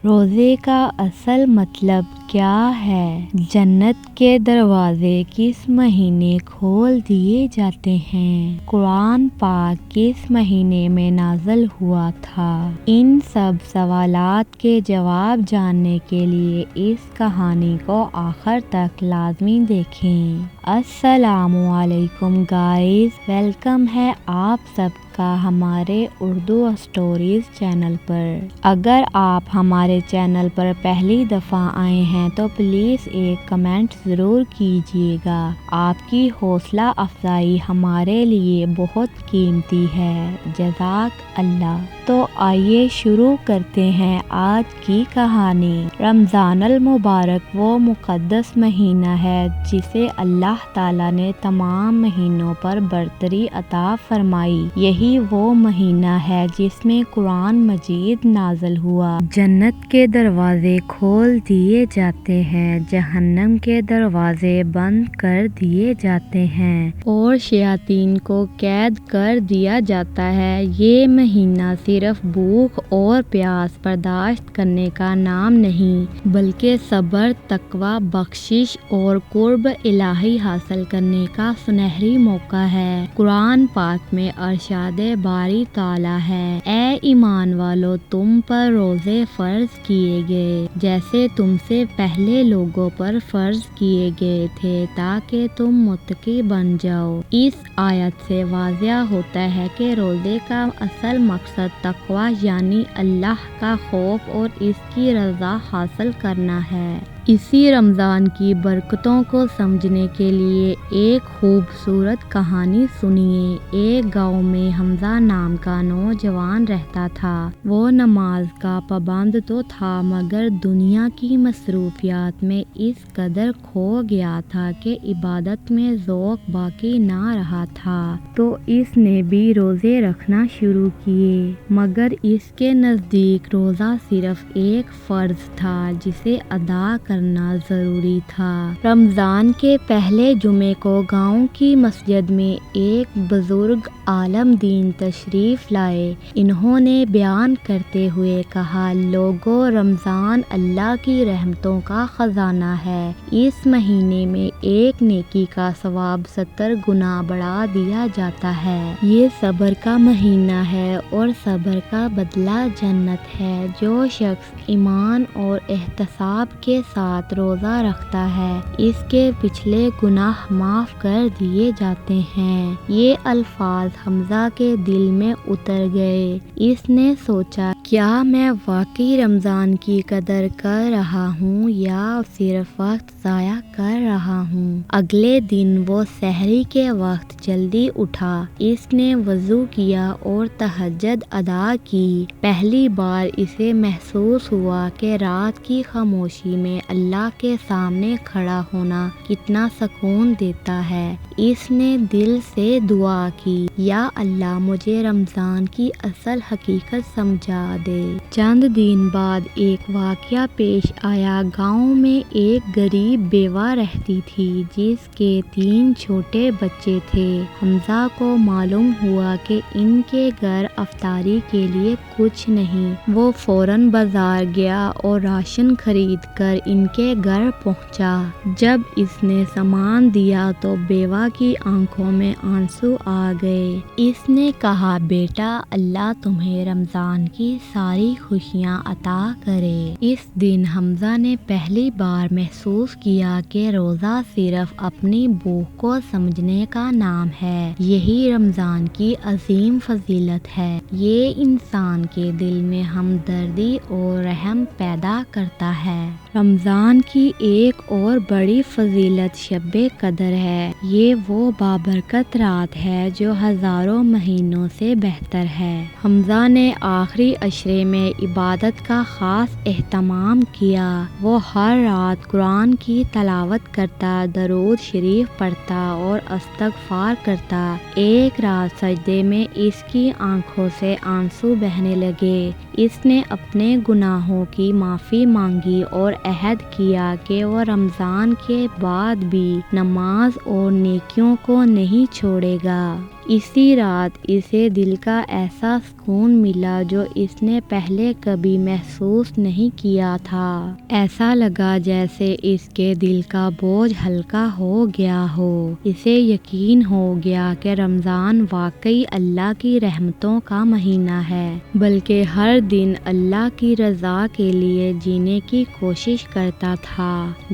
روزے کا اصل مطلب کیا ہے؟ جنت کے دروازے کس مہینے کھول دیے جاتے ہیں؟ قرآن پاک کس مہینے میں نازل ہوا تھا؟ ان سب سوالات کے جواب جاننے کے لیے اس کہانی کو آخر تک لازمی دیکھیں۔ السلام علیکم گائز، ویلکم ہے آپ سب کا ہمارے اردو اسٹوریز چینل پر۔ اگر آپ ہمارے چینل پر پہلی دفعہ آئے ہیں تو پلیز ایک کمنٹ ضرور کیجیے گا، آپ کی حوصلہ افزائی ہمارے لیے بہت قیمتی ہے، جزاک اللہ۔ تو آئیے شروع کرتے ہیں آج کی کہانی۔ رمضان المبارک وہ مقدس مہینہ ہے جسے اللہ تعالیٰ نے تمام مہینوں پر برتری عطا فرمائی۔ یہی وہ مہینہ ہے جس میں قرآن مجید نازل ہوا۔ جنت کے دروازے کھول دیے جاتے ہیں، جہنم کے دروازے بند کر دیے جاتے ہیں اور شیاطین کو قید کر دیا جاتا ہے۔ یہ مہینہ صرف بھوک اور پیاس برداشت کرنے کا نام نہیں بلکہ صبر، تقویٰ، بخشش اور قرب الہی حاصل کرنے کا سنہری موقع ہے۔ قرآن پاک میں ارشاد باری تعالیٰ ہے، اے ایمان والو، تم پر روزے فرض کیے گئے جیسے تم سے پہلے لوگوں پر فرض کیے گئے تھے تاکہ تم متقی بن جاؤ۔ اس آیت سے واضح ہوتا ہے کہ روزے کا اصل مقصد تقویٰ یعنی اللہ کا خوف اور اس کی رضا حاصل کرنا ہے۔ اسی رمضان کی برکتوں کو سمجھنے کے لیے ایک خوبصورت کہانی سنیے۔ ایک گاؤں میں حمزہ نام کا نوجوان رہتا تھا۔ وہ نماز کا پابند تو تھا مگر دنیا کی مصروفیات میں اس قدر کھو گیا تھا کہ عبادت میں ذوق باقی نہ رہا تھا۔ تو اس نے بھی روزے رکھنا شروع کیے مگر اس کے نزدیک روزہ صرف ایک فرض تھا جسے ادا کرنا ضروری تھا۔ رمضان کے پہلے جمعے کو گاؤں کی مسجد میں ایک بزرگ عالم دین تشریف لائے۔ انہوں نے بیان کرتے ہوئے کہا، لوگو، رمضان اللہ کی رحمتوں کا خزانہ ہے۔ اس مہینے میں ایک نیکی کا ثواب 70 گنا بڑھا دیا جاتا ہے۔ یہ صبر کا مہینہ ہے اور صبر کا بدلہ جنت ہے۔ جو شخص ایمان اور احتساب کے ساتھ روزہ رکھتا ہے اس کے پچھلے گناہ معاف کر دیے جاتے ہیں۔ یہ الفاظ حمزہ کے دل میں اتر گئے۔ اس نے سوچا، کیا میں واقعی رمضان کی قدر کر رہا ہوں یا صرف وقت ضائع کر رہا ہوں؟ اگلے دن وہ سحری کے وقت جلدی اٹھا۔ اس نے وضو کیا اور تہجد ادا کی۔ پہلی بار اسے محسوس ہوا کہ رات کی خاموشی میں اللہ کے سامنے کھڑا ہونا کتنا سکون دیتا ہے۔ اس نے دل سے دعا کی، یا اللہ، مجھے رمضان کی اصل حقیقت سمجھا دے۔ چند دن بعد ایک واقعہ پیش آیا۔ گاؤں میں ایک غریب بیوہ رہتی تھی جس کے 3 چھوٹے بچے تھے۔ حمزہ کو معلوم ہوا کہ ان کے گھر افطاری کے لیے کچھ نہیں۔ وہ فوراً بازار گیا اور راشن خرید کر ان کے گھر پہنچا۔ جب اس نے سامان دیا تو بیوہ کی آنکھوں میں آنسو آ گئے۔ اس نے کہا، بیٹا، اللہ تمہیں رمضان کی ساری خوشیاں عطا کرے۔ اس دن حمزہ نے پہلی بار محسوس کیا کہ روزہ صرف اپنی بھوک کو سمجھنے کا نام ہے۔ یہی رمضان کی عظیم فضیلت ہے۔ یہ انسان کے دل میں ہمدردی اور رحم پیدا کرتا ہے۔ رمضان کی ایک اور بڑی فضیلت شب قدر ہے۔ یہ وہ بابرکت رات ہے جو ہزاروں مہینوں سے بہتر ہے۔ حمزہ نے آخری عشرے میں عبادت کا خاص اہتمام کیا۔ وہ ہر رات قرآن کی تلاوت کرتا، درود شریف پڑھتا اور استغفار کرتا۔ ایک رات سجدے میں اس کی آنکھوں سے آنسو بہنے لگے۔ اس نے اپنے گناہوں کی معافی مانگی اور عہد کیا کہ وہ رمضان کے بعد بھی نماز اور نیکیوں کو نہیں چھوڑے گا۔ اسی رات اسے دل کا ایسا سکون ملا جو اس نے پہلے کبھی محسوس نہیں کیا تھا۔ ایسا لگا جیسے اس کے دل کا بوجھ ہلکا ہو گیا ہو۔ اسے یقین ہو گیا کہ رمضان واقعی اللہ کی رحمتوں کا مہینہ ہے، بلکہ ہر دن اللہ کی رضا کے لیے جینے کی کوشش کرتا تھا۔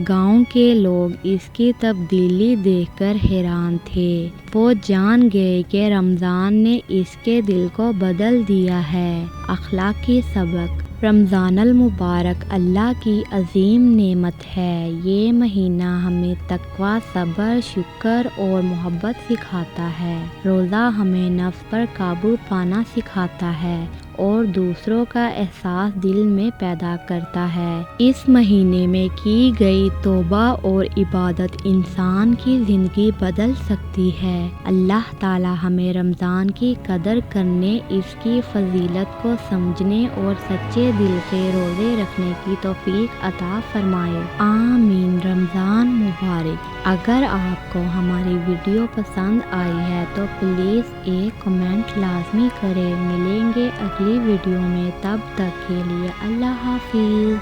گاؤں کے لوگ اس کی تبدیلی دیکھ کر حیران تھے۔ وہ جان گئے کہ رمضان نے اس کے دل کو بدل دیا ہے۔ اخلاقی سبق: رمضان المبارک اللہ کی عظیم نعمت ہے۔ یہ مہینہ ہمیں تقویٰ، صبر، شکر اور محبت سکھاتا ہے۔ روزہ ہمیں نفس پر قابو پانا سکھاتا ہے اور دوسروں کا احساس دل میں پیدا کرتا ہے۔ اس مہینے میں کی گئی توبہ اور عبادت انسان کی زندگی بدل سکتی ہے۔ اللہ تعالی ہمیں رمضان کی قدر کرنے، اس کی فضیلت کو سمجھنے اور سچے دل سے روزے رکھنے کی توفیق عطا فرمائے۔ آمین۔ رمضان مبارک۔ اگر آپ کو ہماری ویڈیو پسند آئی ہے تو پلیز ایک کمنٹ لازمی کریں۔ ملیں گے اگلی ویڈیو میں، تب تک کے لیے اللہ حافظ۔